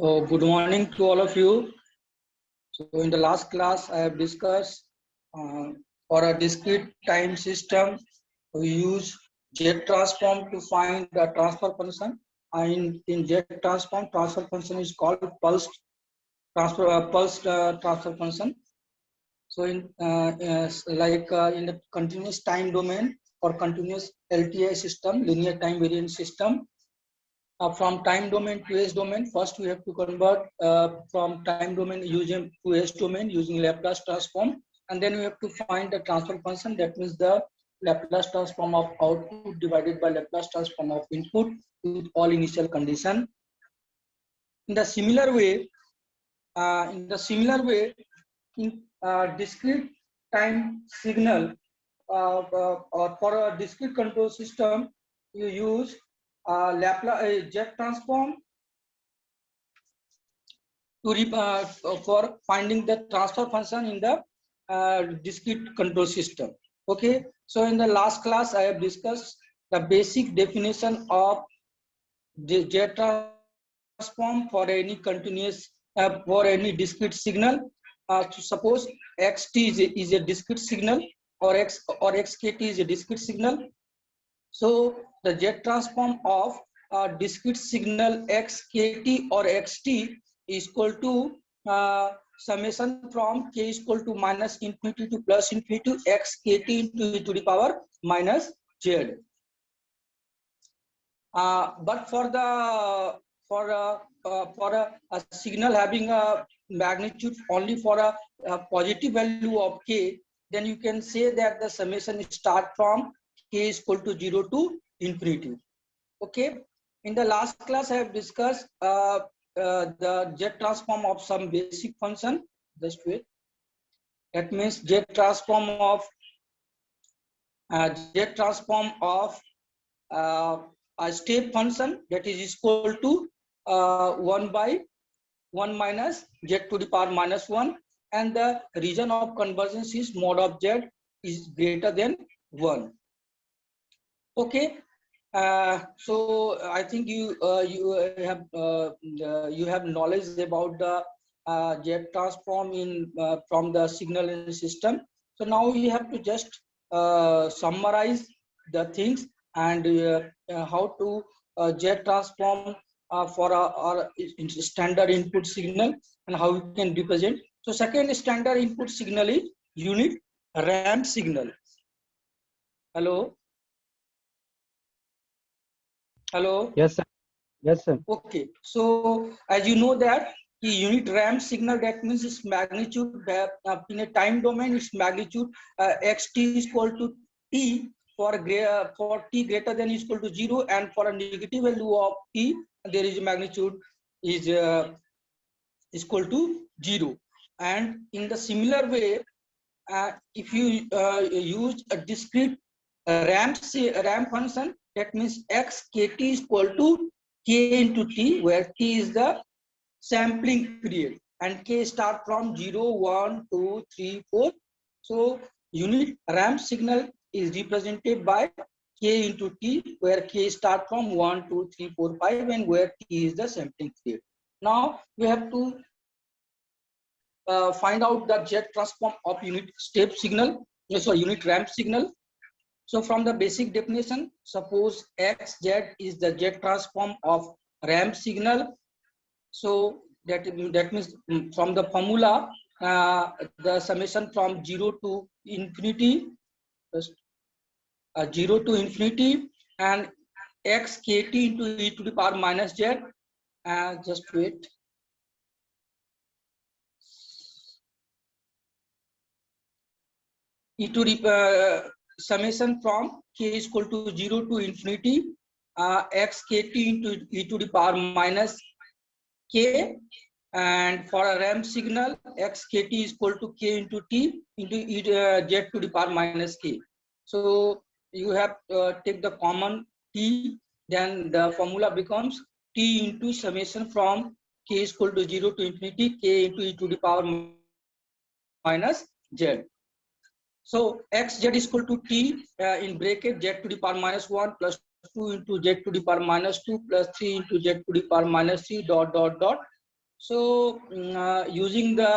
So good morning to all of you. So in the last class, I have discussed for a discrete time system, we use jet transform to find the transfer function. In jet transform, transfer function is called pulse transfer function. So in the continuous time domain or continuous LTI system, linear time variant system, from time domain to S domain, first we have to convert from time domain using to S domain using Laplace transform, and then we have to find the transfer function. That means the Laplace transform of output divided by Laplace transform of input with all initial condition. In the similar way, in discrete time signal or for a discrete control system, you use Laplace jet transform for finding the transfer function in the discrete control system. Okay, so in the last class I have discussed the basic definition of the jet transform for any continuous for any discrete signal. To suppose xt is a discrete signal, or xkt is a discrete signal. So the jet transform of discrete signal xkt or xt is equal to summation from k is equal to minus infinity to plus infinity to xkt into e to the power minus z. But for a signal having a magnitude only for a positive value of k, then you can say that the summation start from k is equal to 0 to infinity. Okay, in the last class I have discussed the jet transform of some basic function. Just wait. That means jet transform of a step function, that is equal to 1 by 1 minus z to the power minus 1, and the region of convergence is mod of z is greater than 1. Okay, so I think you have knowledge about the jet transform in from the signaling system. So now you have to just summarize the things and how to jet transform for our standard input signal and how you can represent. So second standard input signal is unit ramp signal. Hello. Hello. Yes, sir. Yes, sir. Okay. So as you know that the unit ramp signal, that means its magnitude in a time domain, its magnitude xt is equal to t for t greater than is equal to 0, and for a negative value of t there is a magnitude is equal to 0. And in the similar way, if you use a discrete ramp function, that means xkt is equal to k into t, where t is the sampling period and k start from 0, 1, 2, 3, 4. So unit ramp signal is represented by k into t, where k start from 1, 2, 3, 4, 5, and where t is the sampling period. Now we have to find out the jet transform of unit step signal, unit ramp signal. So from the basic definition, suppose xz is the jet transform of ramp signal. So that means from the formula, the summation from 0 to infinity, 0 to infinity, and xkt into e to the power minus z. Just wait. E to the summation from k is equal to 0 to infinity, xkt into e to the power minus k, and for a ramp signal xkt is equal to k into t into z to the power minus k. So you have take the common t, then the formula becomes t into summation from k is equal to 0 to infinity, k into e to the power minus z. So xz is equal to t in bracket z to the power minus 1 plus 2 into z to the power minus 2 plus 3 into z to the power minus 3 dot dot dot So using the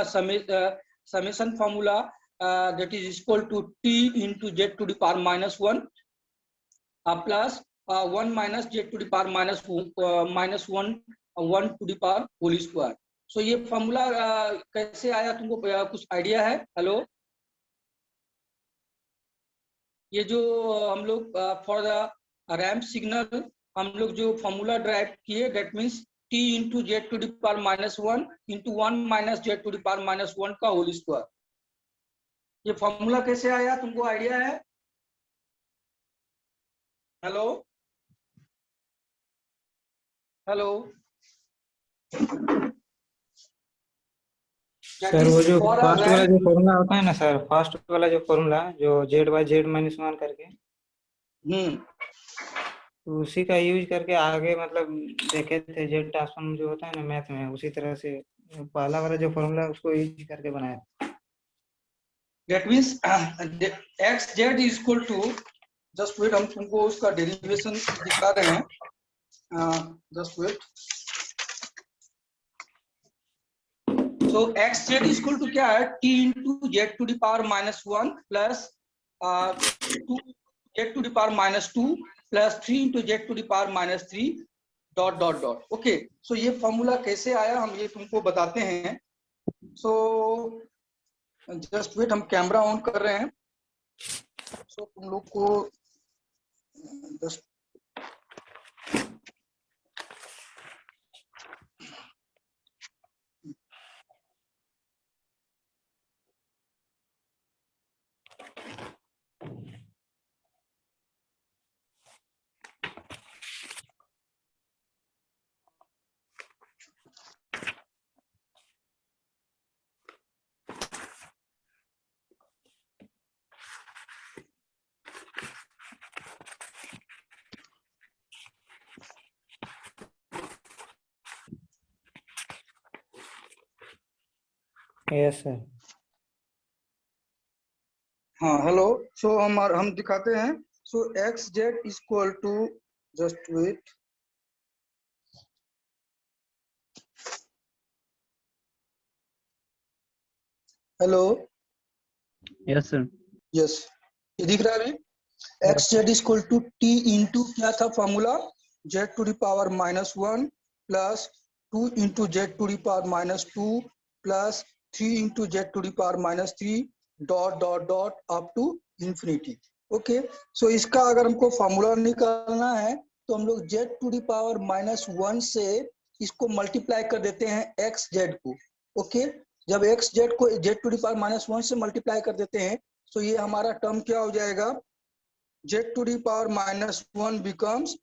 summation formula, that is equal to t into z to the power minus 1 plus 1 minus z to the power minus 1 1 to the power whole square. So ये formula कैसे आया, तुमको कुछ idea है? Hello, ये जो हम लोग फॉर द रैम्प सिग्नल हम लोग जो फॉर्मूला ड्राइव किए, that means t into Z to the power minus 1 into 1 minus Z to the power minus 1 का होल स्क्वायर। ये फॉर्मूला कैसे आया, तुमको आइडिया है? हेलो हेलो सर वो जो फर्स्ट वाला जो फॉर्मूला होता है ना सर, फर्स्ट वाला जो फॉर्मूला जो जेड बाई जेड माइनस 1 करके, तो उसी का यूज करके आगे मतलब देखे थे जेड ट्रांसफॉर्म जो होता है ना मैथ में, उसी तरह से पहला वाला जो फॉर्मूला उसको यूज करके बनाया। That means X Z is equal to, just wait, हम तुमको उसका डेरिवेशन दिखा रहे हैं, just wait. So x z is equal to क्या है, t into z to the power minus 1 plus 2 z to the power minus 2 plus 3 into z to the power minus 3 dot dot dot. Okay, so ये formula कैसे आया हम ये तुमको बताते हैं। सो जस्ट वेट, हम कैमरा ऑन कर रहे हैं। सो तुम लोग को जस्ट यस सर। हाँ हेलो, सो हम दिखाते हैं। So x Z is equal to, just wait, hello, yes sir. Yes, ये दिख रहा है? X Z is equal to t into क्या था formula, z to the power minus 1 plus 2 into Z to the power minus 2 plus 3 into Z to the power minus 3 dot dot dot up to infinity. Okay, so इसका अगर हमको formula निकालना है तो हम लोग Z to the power minus 1 से इसको मल्टीप्लाई कर देते हैं एक्स जेड को। ओके, जब एक्स जेड को Z to the power minus 1 से मल्टीप्लाई कर देते हैं तो ये हमारा टर्म क्या हो जाएगा, z to the power minus 1 becomes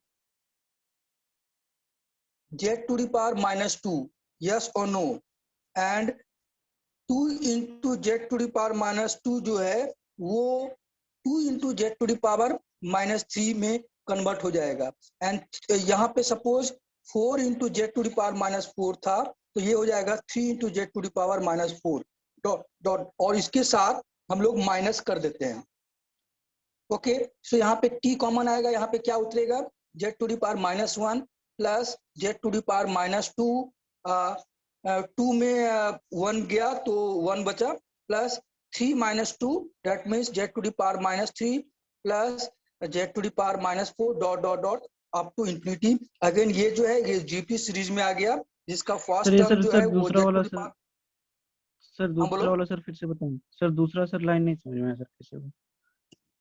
z to the power minus 2, yes or no, and 2 into z to the power minus 2 जो है वो 2 into z to the power minus 3 में कन्वर्ट हो जाएगा। एंड यहाँ पे suppose 4 into z to the power minus 4 था तो ये हो जाएगा 3 into z to the power minus 4 dot dot, और इसके साथ हम लोग माइनस कर देते हैं। ओके, सो यहाँ पे t कॉमन आएगा, यहाँ पे क्या उतरेगा, z to the power minus 1 plus z to the power minus 2, 2 में 1 गया तो 1 बचा, plus 3 minus 2 that means z to the power minus 3 plus z to the power minus 4 dot dot dot up to infinity. Again ये जो है ये GP series में आ गया, जिसका फर्स्ट टर्म जो है वो दूसरा वाला सर, दूसरा वाला सर फिर से बताएं सर, दूसरा सर लाइन नहीं समझ में आया सर, कैसे हो?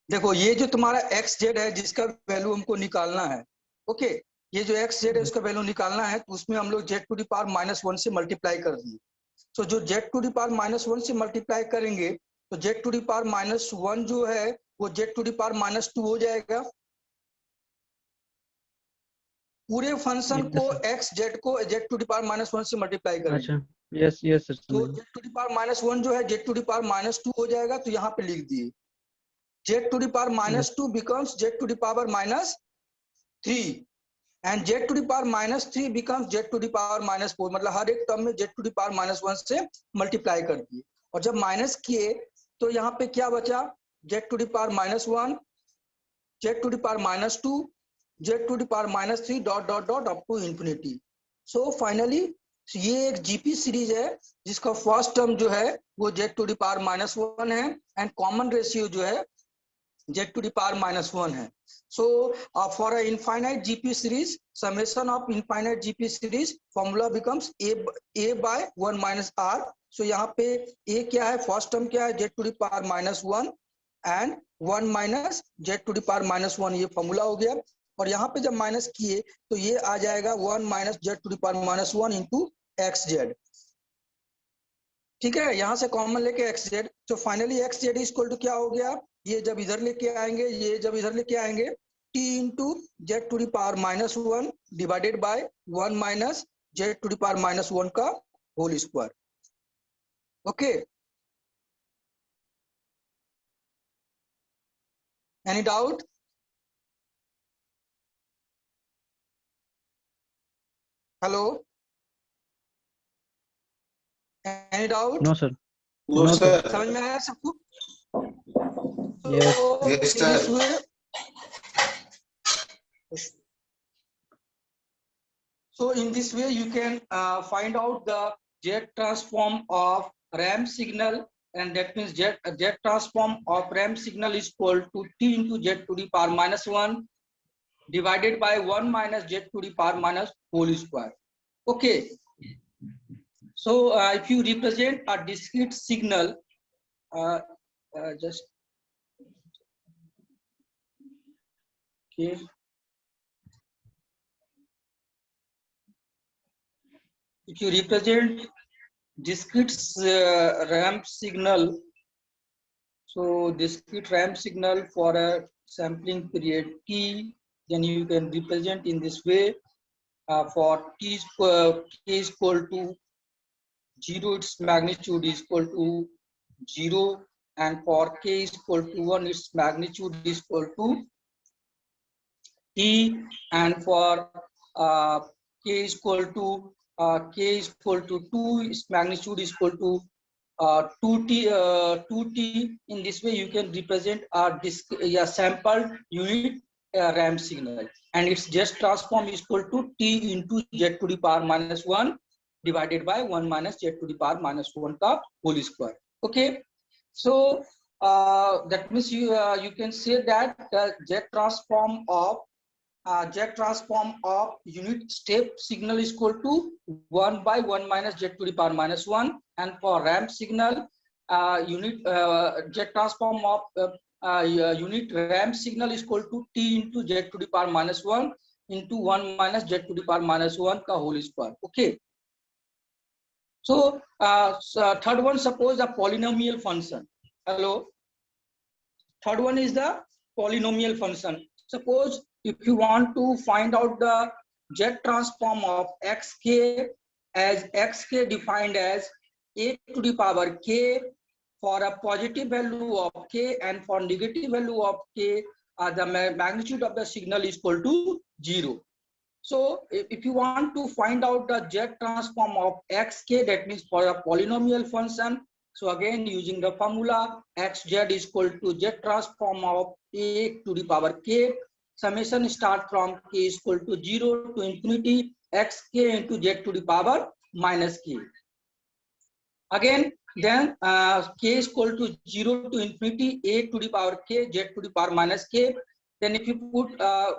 देखो ये जो तुम्हारा एक्स जेड है जिसका वैल्यू हमको निकालना है, ओके, ये जो एक्स जेड है उसका वैल्यू निकालना है तो उसमें हम लोग Z to the power minus 1 से मल्टीप्लाई कर दिए। तो जो Z to the power minus 1 से मल्टीप्लाई करेंगे तो Z to the power minus 1 जो है वो Z to the power minus 2 हो जाएगा। पूरे फंक्शन को एक्स जेड को Z to the power minus 1 से मल्टीप्लाई करेंगे। अच्छा, यस यस सर, तो Z to the power minus 1 जो है Z to the power minus 2 हो जाएगा, तो यहाँ पे लिख दिए z to the power minus 2 becomes z to the power minus 3 and z to the power minus 3 becomes z to the power minus 4, मतलब हर एक टर्म में z to the power minus 1 से मल्टीप्लाई कर दिए। और जब माइनस किए तो यहाँ पे क्या बचा, z to the power minus 1, z to the power minus 2, z to the power minus 3 dot dot dot up to infinity. So finally So, ये एक जीपी सीरीज है जिसका फर्स्ट टर्म जो है वो z टू द पावर -1 है and common ratio जो है z to the power -1 है. So for a infinite GP series, summation of infinite GP series formula becomes a by 1 minus r. So यहाँ पे a क्या है, फर्स्ट टर्म क्या है, z to the power -1 and 1 minus z to the power -1, ये formula हो गया. और यहाँ पे जब माइनस किए तो ये आ जाएगा 1 minus z to the power -1 into xz. ठीक है, यहाँ से कॉमन लेके xz, तो फाइनली xz इक्वल टू क्या हो गया, ये जब इधर लेके आएंगे, ये जब इधर लेके आएंगे t into Z to the power -1 divided by 1 minus Z to the power -1 का whole square. Okay, any doubt? Hello, any doubt? No sir. No, sir. समझ में आया सबको? Yes. Yes, sir. So in this way you can find out the Z transform of ramp signal, and that means Z transform of ramp signal is equal to t into z to the power -1 divided by 1 minus z to the power minus whole square. Okay. So if you represent a discrete signal, just okay. If you represent discrete ramp signal, so discrete ramp signal for a sampling period t, then you can represent in this way. For t k is equal to 0, its magnitude is equal to 0, and for k is equal to 1, its magnitude is equal to t, and for k is equal to 2, its magnitude is equal to 2t. In this way you can represent a sampled unit ramp signal, and its Z transform is equal to t into z to the power -1 divided by 1 minus z to the power -1 का whole square. Okay, so that means you can say that the Z transform of unit step signal is equal to 1 by 1 minus z to the power -1, and for ramp signal unit Z transform of unit ramp signal is equal to t into z to the power -1 into 1 minus z to the power -1 का whole square. Okay. So third one, suppose a polynomial function. Hello. Third one is the polynomial function. Suppose if you want to find out the Z transform of xk, as xk defined as a to the power k for a positive value of k, and for negative value of k the magnitude of the signal is equal to 0. So if you want to find out the Z transform of xk, that means for a polynomial function, so again using the formula xz is equal to Z transform of a to the power k, summation start from k is equal to 0 to infinity xk into z to the power -k. Again, then k is equal to 0 to infinity a to the power k, z to the power -k. Then if you put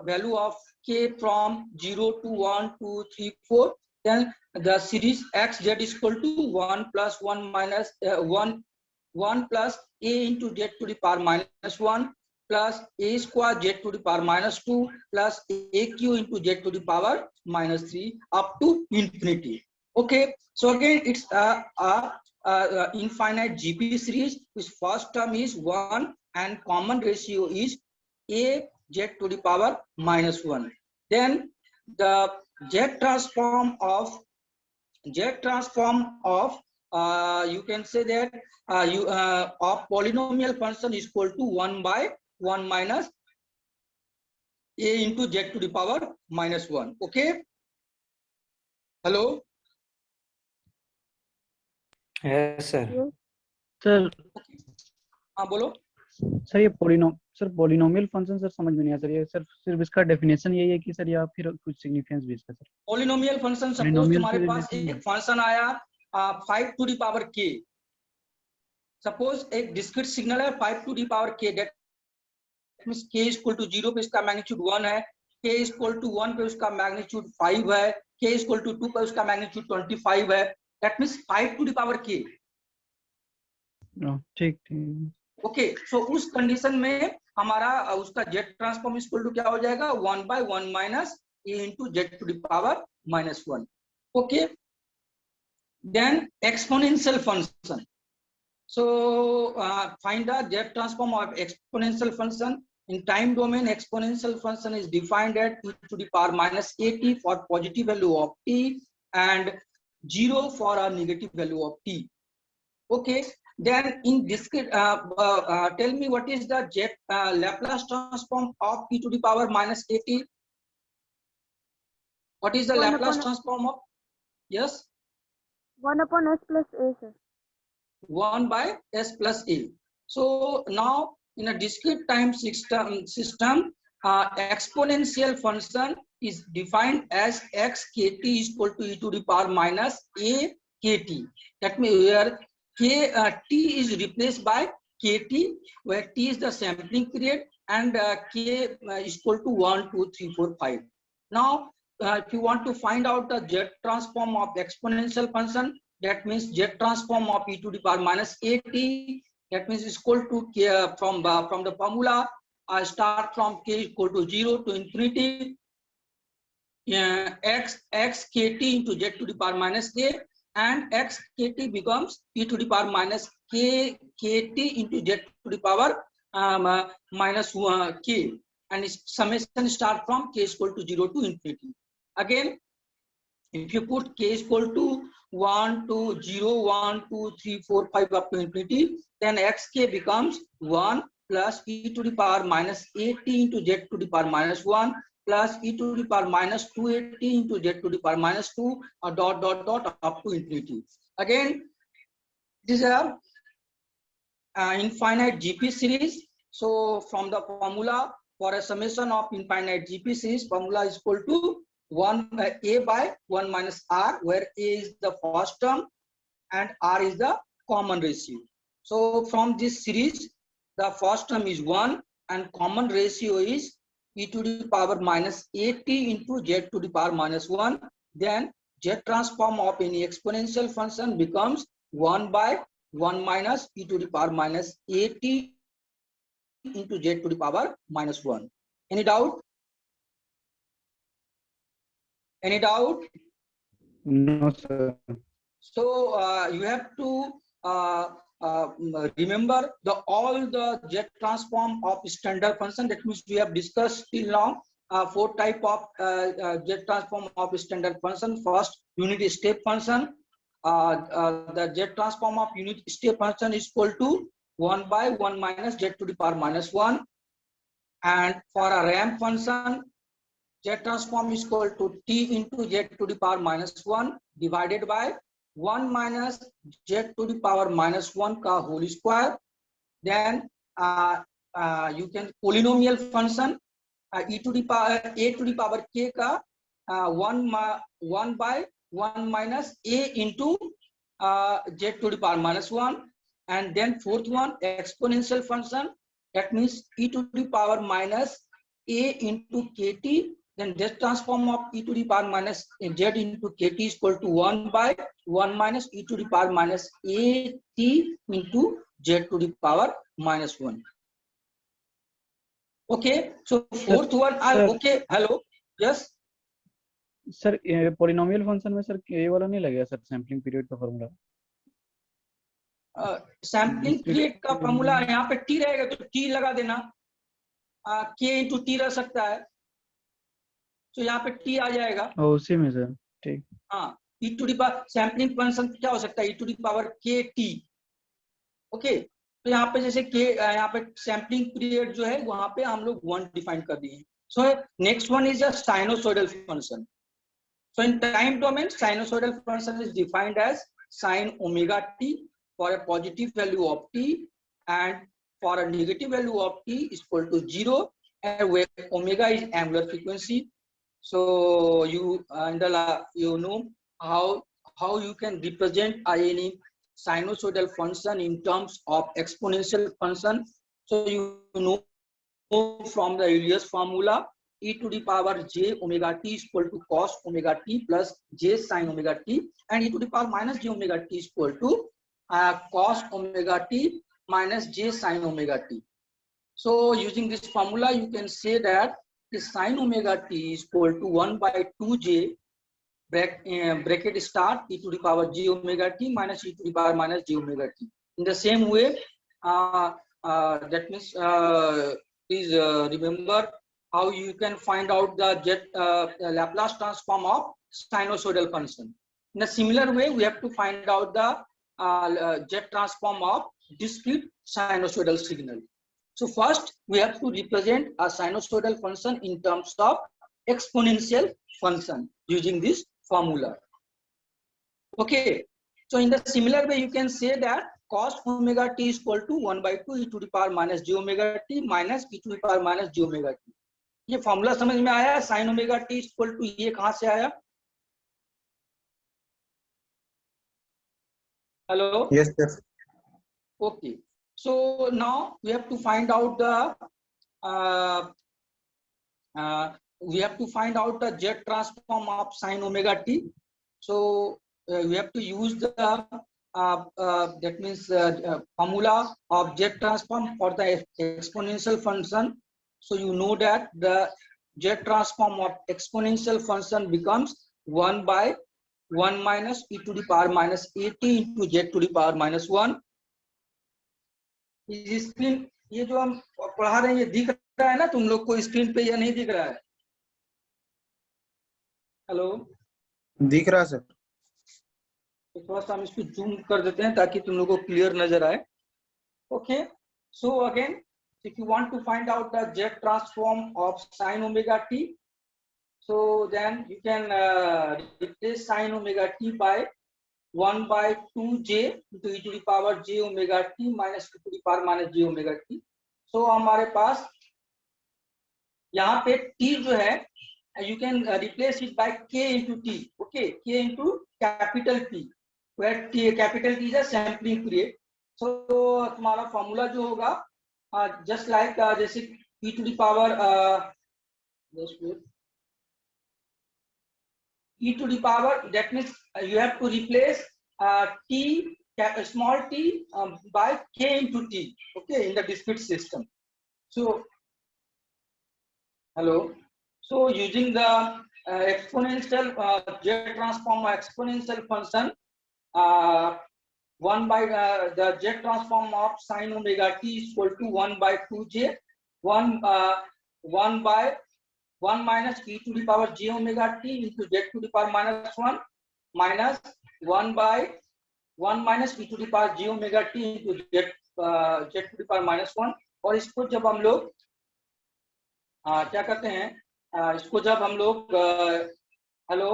value of k from 0 to 1, 2, 3, 4, then the series xz is equal to 1 plus 1 minus 1 plus a into z to the power -1 plus a square z to the power -2 plus aq into z to the power -3 up to infinity. Okay, so again it's a infinite GP series, whose first term is 1 and common ratio is a z to the power -1. Then the Z transform of you can say that of polynomial function is equal to 1 by 1 minus a into z to the power -1. Okay. Hello. Yes sir. Sir हाँ बोलो. Sir ये sir polynomial function sir समझ में नहीं आया sir, ये sir सिर्फ इसका डेफिनेशन यही है कि सर, या फिर कुछ सिग्निफिकेंस भी इसका sir? Polynomial function, suppose polynomial तुम्हारे से पास रिलेटेड एक फंक्शन आया 5 to the power k, suppose एक डिस्क्रीट सिग्नल है 5 to the power k, that means k equal to 0 पे इसका मैग्नीट्यूड 1 है, k इक्वल टू 1 पे उसका मैग्नीट्यूड 5 है, k इक्वल टू 2 पे उसका मैग्नीट्यूड 25 है, that means 5 to the power k। ठीक ठीक। ओके, सो उस कंडीशन में हमारा उसका जेट ट्रांसफॉर्म इक्वल टू क्या हो जाएगा, 1/1 minus a into z to the power -1। Okay, then exponential function, so find the z transform of exponential function in time domain. Exponential function is defined at e to the power -at for positive value of t and 0 for a negative value of t. Okay, then in discrete tell me what is the z Laplace transform of e to the power -at? What is the Laplace transform of? Yes, 1 upon s plus a, sir. 1 by s plus a. So now in a discrete time system, exponential function is defined as x kt is equal to e to the power minus a kt. That means where t is replaced by kt, where t is the sampling period and k is equal to 1 2 3 4 5. Now if you want to find out the z transform of the exponential function, that means z transform of e to the power minus at, that means is equal to k, from the formula start from k equal to 0 to infinity, x kt into z to the power minus a, and x kt becomes e to the power minus k kt into z to the power minus k, and its summation start from k is equal to 0 to infinity. Again, if you put k is equal to 1 to 0 1 2 3 4 5 up to infinity, then xk becomes 1 plus e to the power minus 80 into z to the power minus 1 plus e to the power minus 280 into z to the power minus 2 dot dot dot up to infinity. Again, these are infinite GP series. So from the formula for a summation of infinite GP series, formula is equal to 1 a by 1 minus r, where a is the first term and r is the common ratio. So from this series, the first term is 1 and common ratio is e to the power minus 80 into z to the power minus 1. Then z transform of any exponential function becomes 1 by 1 minus e to the power minus 80 into z to the power minus 1. Any doubt? Any doubt? No sir. So you have to remember all the z transform of standard function. That means we have discussed till now 4 type of z transform of standard function. First, unit step function. The z transform of unit step function is equal to 1 by 1 minus z to the power minus 1. And for a ramp function, z transform is equal to t into z to the power minus 1 divided by 1 minus z to the power minus 1 ka whole square. Then you can polynomial function e to the power a to the power k ka 1 by 1 minus a into z to the power minus 1. And then fourth one, exponential function, that means e to the power minus a into kt. Then z transform of e to the power minus z into kt is equal to 1 by 1 minus e to the power minus at into z to the power minus 1. Okay, so fourth one, okay, hello, yes. Sir polynomial function में sir ये वाला नहीं लगेगा sir, sampling period का formula? Sampling period का formula यहाँ पे t रहेगा तो t लगा देना, k into t रह सकता है, तो यहाँ पे t आ जाएगा। उसी में सर, ठीक। हाँ, e to the power sampling function क्या हो सकता है, e to the power kt। Okay, तो यहाँ पे जैसे k, यहाँ पे सैम्पलिंग पीरियड जो है वहां पे हम लोग 1 डिफाइन कर दिए। So next one is a sinusoidal function. So in time domain, sinusoidal function is defined as sin omega t for a positive value of t and for a negative value of t is equal to 0, and where omega is angular frequency. So you know how you can represent any sinusoidal function in terms of exponential function. So you know from the Euler's formula, e to the power j omega t is equal to cos omega t plus j sin omega t, and e to the power minus j omega t is equal to cos omega t minus j sin omega t. So using this formula, you can say that the sin omega t is equal to 1 by 2j bracket start e to the power j omega t minus e to the power minus j omega t. In the same way, that means please remember how you can find out the Laplace transform of sinusoidal function. In a similar way, we have to find out the jet transform of discrete sinusoidal signal. So first, we have to represent a sinusoidal function in terms of exponential function using this formula. Okay, so in the similar way, you can say that cos omega t is equal to 1 by 2 e to the power minus j omega t minus e to the power minus j omega t. ये formula समझ में आया? sin omega t is equal to ये कहां से आया? Hello? Yes, sir. Okay. So now we have to find out the jet transform of sin omega t. So we have to use the that means formula of jet transform for the exponential function. So you know that the jet transform of exponential function becomes 1 by 1 minus e to the power minus at into z to the power minus 1. इस screen ये जो हम पढ़ा रहे हैं ये दिख रहा है ना तुम लोग को स्क्रीन पे या नहीं दिख रहा है? हेलो, दिख रहा सर। तो थोड़ा सा हम इसको जूम कर देते हैं ताकि तुम लोग को क्लियर नजर आए. Okay, so again if you want to find out the jet transform of sin omega t, so then you can replace sin omega t by 1 by 2j into e to the power j omega t minus e to the power minus j omega t. So हमारे पास यहाँ पे t जो है you can replace it by k into t. Okay, k into capital T, where capital T is a sampling period. So तुम्हारा formula जो होगा just like जैसे e to the power e to the power, that means you have to replace t small t by k into t. Okay, in the discrete system. So hello, so using the exponential jet transform exponential function, 1 by the jet transform of sin omega t is equal to 1 by 2j 1 by 1 minus e to the power j omega t into z to the power minus 1 minus 1 by 1 minus e to the power j omega t into z to the power minus 1. और इसको जब हम लोग क्या करते हैं, इसको जब हम लोग हेलो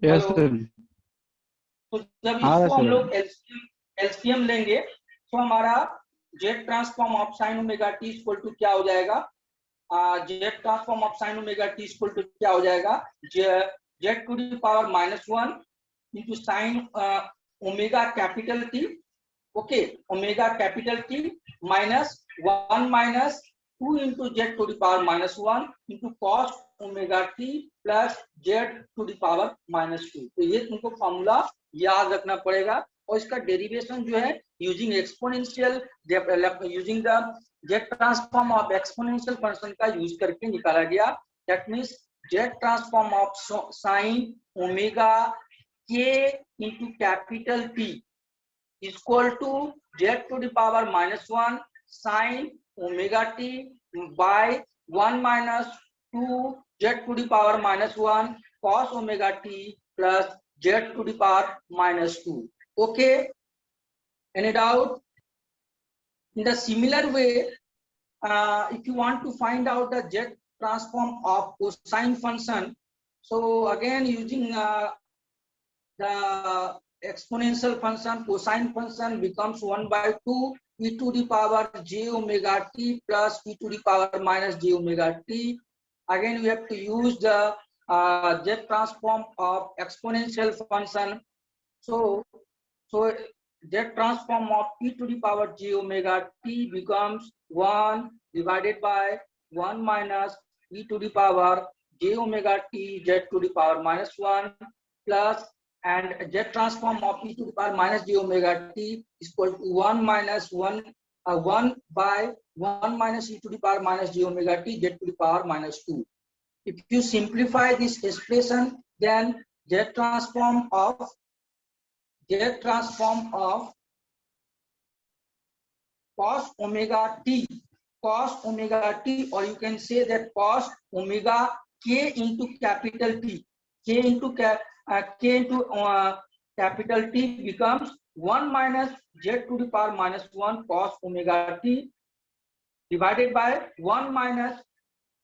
यस सर, तो जब इसको हम लोग एलसीएम लेंगे तो हमारा Z transform of sine omega T equal to क्या हो जाएगा? Z transform of sine omega T equal to क्या हो जाएगा? Z to the power minus 1 into sine omega capital T. Okay, omega capital T minus 1 minus 2 into Z to the power minus 1 into cos omega T plus Z to the power minus 2. तो ये तुमको formula याद रखना पड़ेगा और इसका derivation जो है using exponential using the z transform of exponential function का यूज करके निकाला गया. That means z transform of sine omega के into capital t equal to z to the power minus 1 sine omega t by 1 minus 2 z to the power minus 1 cos omega t plus z to the power minus 2. Okay, any doubt? In the similar way, if you want to find out the jet transform of cosine function, so again using the exponential function, cosine function becomes 1 by 2 e to the power j omega t plus e to the power minus j omega t. Again, we have to use the z transform of exponential function. So z transform of e to the power j omega t becomes 1 divided by 1 minus e to the power j omega t z to the power minus 1 plus, and z transform of e to the power minus j omega t is equal to 1 minus 1 1 by 1 minus e to the power minus j omega t z to the power minus 2. If you simplify this expression, then z transform of cos omega t, or you can say that cos omega k into capital T, k into capital T becomes 1 minus z to the power minus 1 cos omega t divided by 1 minus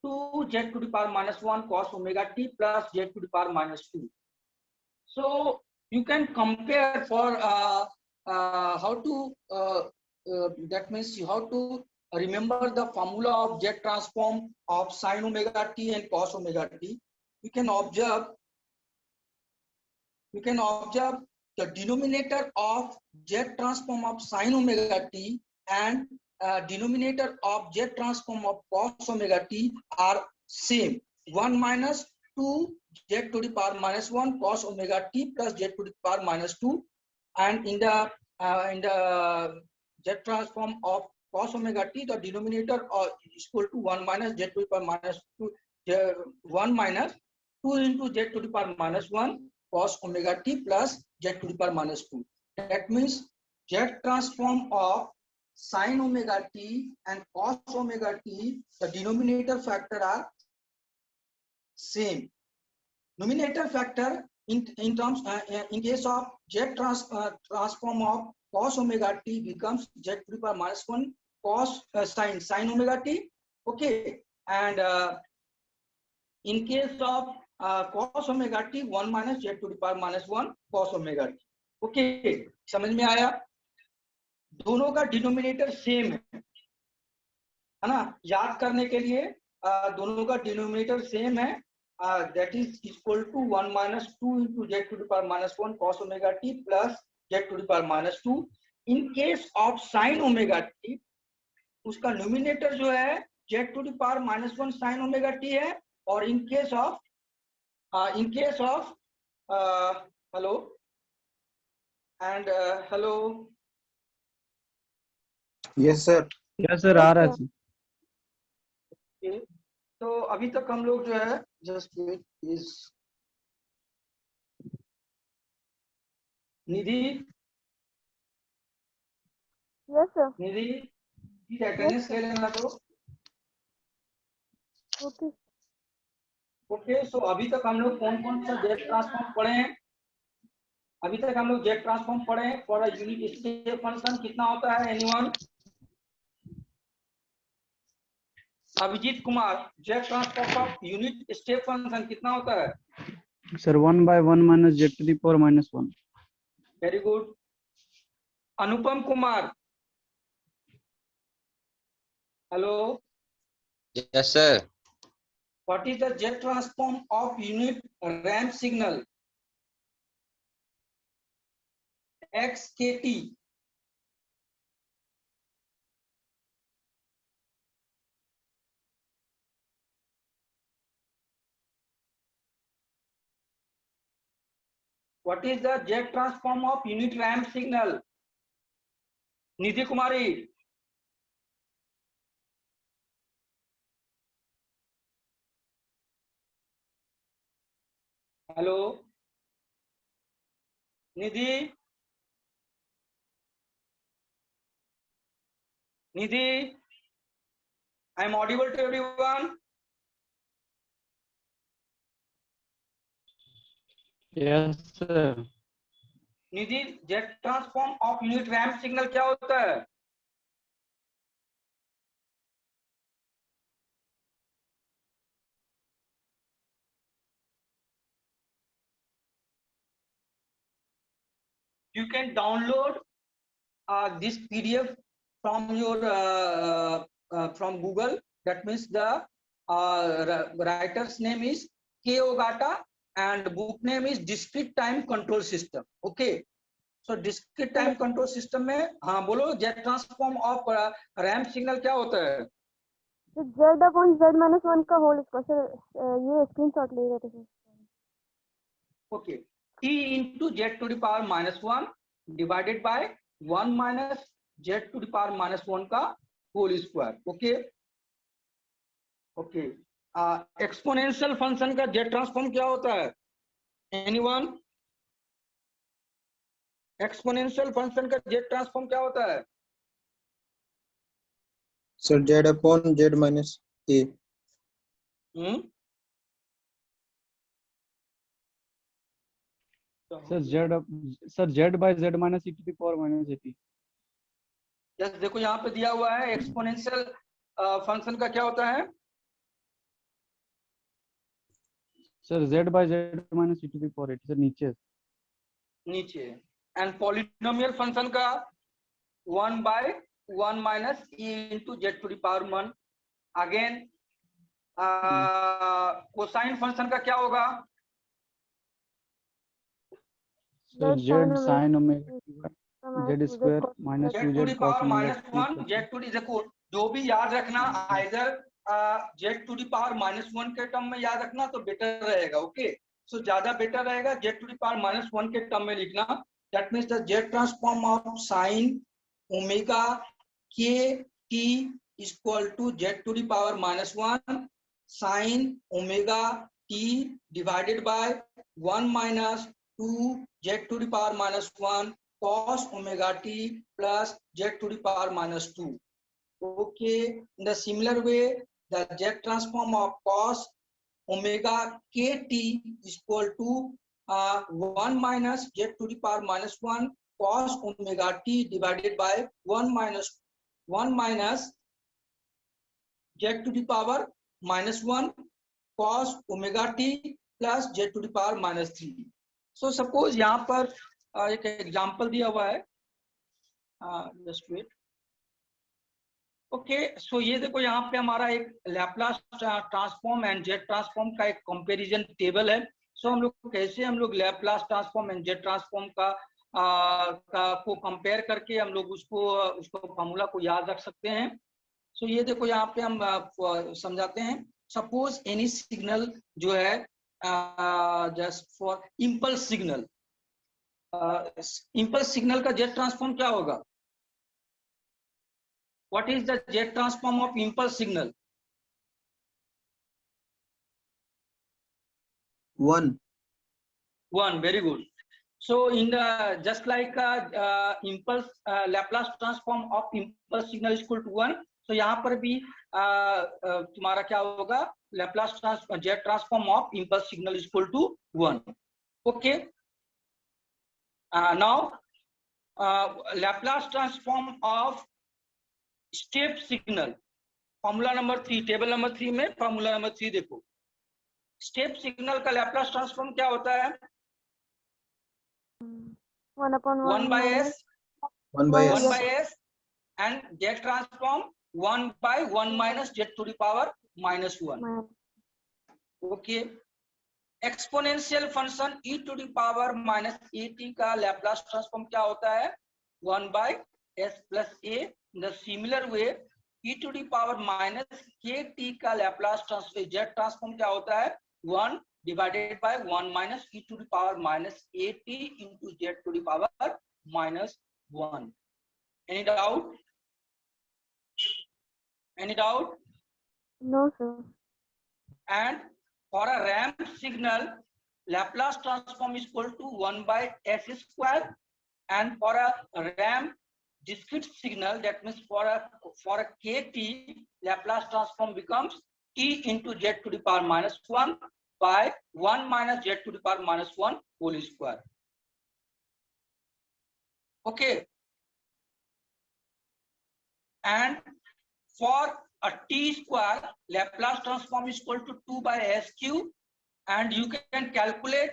2 z to the power minus 1 cos omega t plus z to the power minus 2. So you can compare for how to that means how to remember the formula of z transform of sin omega t and cos omega t. You can observe the denominator of z transform of sin omega t and denominator of z transform of cos omega t are same, 1 minus 2 z to the power minus 1 cos omega t plus z to the power minus 2, and in the z transform of cos omega t, the denominator is equal to 1 minus z to the power minus 2, 1 minus 2 into z to the power minus 1 cos omega t plus z to the power minus 2. That means z transform of sin omega t and cos omega t, the denominator factor are same. Numerator factor in terms in case of z transform of cos omega t becomes z to the power minus 1 cos sin omega t. Okay, and in case of cos omega t 1 minus z to the power minus 1 cos omega t. Okay, समझ में आया? दोनों का denominator same है ना, याद करने के लिए दोनों का डिनोमिनेटर सेम है, that is equal to 1 minus 2 into z to the power minus 1 cos omega t plus z to the power minus 2. In case of sin omega t, उसका न्यूमिनेटर जो है z to the power minus 1 sin omega t है, और in case of hello and hello. Yes sir. Yes sir, आ रहा है sir. Okay. तो अभी तक हम लोग जो है just wait is Nidhi Yes, sir. Nidhi attendance ले लेना तो. Okay. ओके, सो अभी तक हम लोग कौन कौन सा जेट ट्रांसफॉर्म पढ़े हैं? अभी तक हम लोग जेट ट्रांसफॉर्म पढ़े हैं. For a unit step function कितना होता है? Anyone? Abhijit Kumar, Z transform of unit step function कितना होता है? Sir, 1 by 1 minus z to the power minus 1. Very good. Anupam Kumar, hello. Yes, sir. What is the jet transform of unit ramp signal? XKT. What is the jet transform of unit ramp signal? Nidhi Kumari. Hello Nidhi. Nidhi, I am audible to everyone. Yes sir. Nidhi, jet transform of unit ramp signal क्या होता है? you can download this PDF from your from Google. That means the writer's name is K. Ogata and book name is Discrete Time Control System. Okay, so discrete time control system में हाँ बोलो jet transform of RAM signal क्या होता है? तो z upon z minus 1 का whole square sir, ये screenshot ले रहे थे sir. Okay, t into z to the power minus 1 divided by 1 minus z to the power minus 1 का whole square. Okay okay, exponential function का Z transform क्या होता है? एनीवन? एक्सपोनेंशियल फंक्शन का जेट ट्रांसफॉर्म क्या होता है? Sir Z upon Z minus A. Sir z by z minus e to the power minus 80. Yes, देखो यहाँ पे दिया हुआ है एक्सपोनेंशियल फंक्शन का क्या होता है? Sir z by z minus e to the power 80. Sir नीचे एंड पॉलिनोमियल फंक्शन का 1 by 1 minus e into z to the power 1. Again cosine function का क्या होगा? Sir z sin omega z square minus z to 2z the cos power omega minus 1 z to the, देखो जो भी याद रखना either z to the power minus 1 के term में याद रखना तो बेटर रहेगा. ओके, सो ज्यादा बेटर रहेगा z to the power minus 1 के टर्म में लिखना. That means the z transform of sin omega k t is equal to z to the power minus 1 sin omega t divided by 1 minus 2 z to the power minus 1 cos omega t plus z to the power minus 2. Okay, in the similar way the z transform of cos omega kt is equal to 1 minus z to the power minus 1 cos omega t divided by 1 minus z to the power minus 1 cos omega t plus z to the power minus 3. So suppose यहाँ पर एक example दिया हुआ है. Just wait. Okay, so ये देखो यहाँ पे हमारा एक Laplace transform and jet transform का एक कंपैरिजन टेबल है. सो हम लोग कैसे Laplace transform and jet transform का को कंपेयर करके हम लोग उसको फॉर्मूला को याद रख सकते हैं. सो ये देखो यहाँ पे हम समझाते हैं. सपोज एनी सिग्नल जो है just for impulse signal, impulse signal का जेट ट्रांसफॉर्म क्या होगा? What is the z transform of impulse signal? 1. Very good. So in the just like impulse Laplace transform of impulse signal is equal to 1. So यहाँ पर भी तुम्हारा क्या होगा? Laplace jet transform of impulse signal is equal to 1. Okay. Now Laplace transform of step signal, formula number 3, table number 3 में formula number 3 देखो. Step signal का Laplace transform क्या होता है? 1 by s and jet transform 1 by 1 minus z to the power minus 1. Okay, exponential function e to the power minus at का Laplace transform क्या होता है? 1 by s plus a. In the similar way e to the power minus kt का Laplace transform z transform क्या होता है? 1 divided by 1 minus e to the power minus at into z to the power minus 1. Any doubt? Any doubt? No, sir. And for a ramp signal, Laplace transform is equal to 1 by s square. And for a ramp discrete signal, that means for a kt, Laplace transform becomes t into z to the power minus 1 by 1 minus z to the power minus 1 whole square. Okay. And for a t square, Laplace transform is equal to 2 by s cube, and you can calculate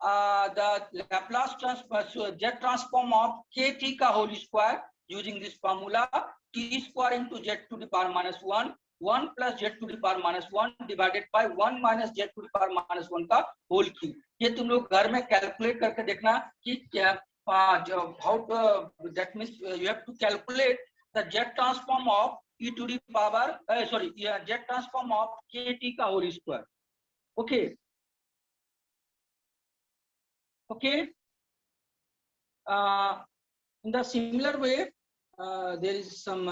the Laplace transform Z transform of kt का whole square using this formula t square into z to the power minus 1 plus z to the power minus 1 divided by 1 minus z to the power minus 1 का whole cube। ये तुम लोग घर में calculate करके देखना कि क्या how that means you have to calculate the z transform of e to the power z transform of kt का whole square। Okay, in the similar way there is some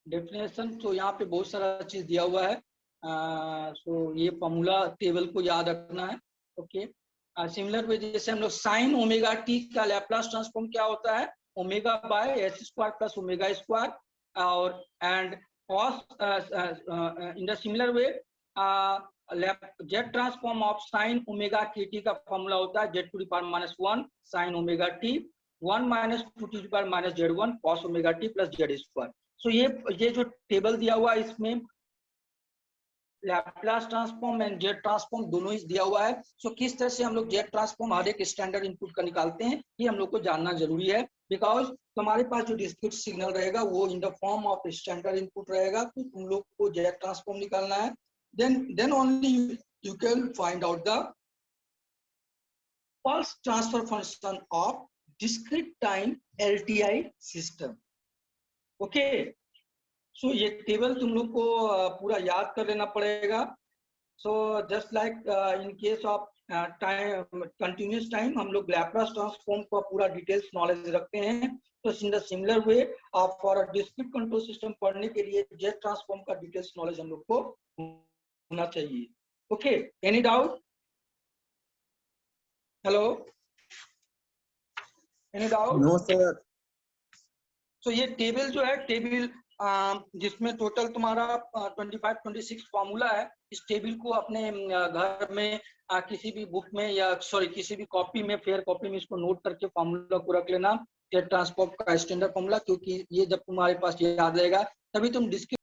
definition। तो यहाँ पे बहुत सारा चीज दिया हुआ है, so ये फॉर्मूला टेबल को याद रखना है। ओके, सिमिलर वे जैसे हम लोग साइन ओमेगा टी का लैप्लास ट्रांसफॉर्म क्या होता है, omega by s square plus omega square, और and cos in the similar way z transform of sine omega के टी का फॉर्मूला होता है Z to the power minus 1 sine omega t 1 minus 2 to the power minus z 1 cos omega T plus z square. So ये जो table दिया हुआ है इसमें Laplace transform and Z transform दोनों ही दिया हुआ है। सो किस तरह से हम लोग जेड ट्रांसफॉर्म हर एक स्टैंडर्ड इनपुट का निकालते हैं ये हम लोग को जानना जरूरी है, बिकॉज तुम्हारे पास जो डिस्क्रीट सिग्नल रहेगा वो in the form of standard input रहेगा, तो तुम लोग को जेड ट्रांसफॉर्म निकालना है। then only you can find out the pulse transfer function of discrete time LTI system। Okay, so ये टेबल तुम लोग को पूरा याद कर लेना पड़ेगा। So just like in case of time continuous time हम लोग लैप्लास ट्रांसफॉर्म का पूरा डिटेल्स नॉलेज रखते हैं, तो इन द सिमिलर वे आप for a discrete control system पढ़ने के लिए जेड ट्रांसफॉर्म का डिटेल्स नॉलेज हम लोग को होना चाहिए। Okay, any doubt? Hello, any doubt? No sir. तो ये टेबल जो है, टेबल जिसमें टोटल तुम्हारा 25-26 फॉर्मूला है, इस टेबल को अपने घर में किसी भी बुक में या किसी भी कॉपी में, फेयर कॉपी में इसको नोट करके फॉर्मूला को रख लेना, जेड ट्रांसफॉर्म का स्टैंडर्ड फॉर्मूला, क्योंकि ये जब तुम्हारे पास याद रहेगा तभी तुम डिस्क्रीट